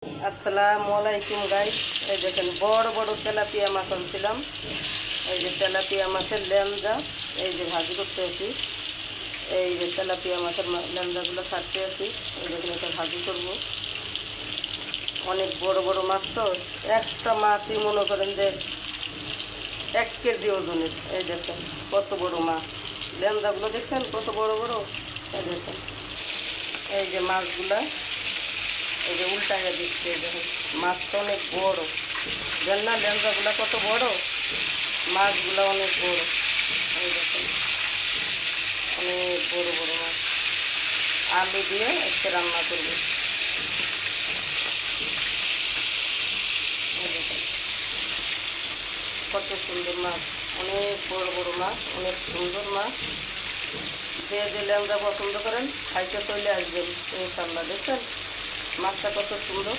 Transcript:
আসসালামু আলাইকুম গাইস। এই দেখেন বড় বড় তেলাপিয়া মাছ আনছিলাম। এই যে তেলাপিয়া মাছের লেন্দা এই যে ভাজি করতে আছি। এই যে তেলাপিয়া মাছের লেন্দাগুলো ছাড়তে আছি। এই দেখেন এটা ভাজি করবো। অনেক বড় বড় মাছ তো, একটা মাছই মনে করেন যে 1 কেজি ওজনের। এই দেখেন কত বড় মাছ, লেন্দাগুলো দেখছেন কত বড় বড়। এই দেখেন এই যে মাছগুলা এই যে উল্টাইয়া দিচ্ছে। এই দেখেন মাছটা অনেক বড়, দেন না লেন্দাগুলা কত বড়, মাছগুলো অনেক বড়। এই দেখেন অনেক বড় বড় মাছ। আলু দিয়ে আজকে রান্না করবো। এই দেখেন কত সুন্দর মাছ, অনেক বড় বড় মাছ, অনেক সুন্দর মাছ। যে যে লেন্দা পছন্দ করেন খাইতে চলে আসবেন ইনশাল্লাহ। দেখছেন মাছটা কত সুন্দর।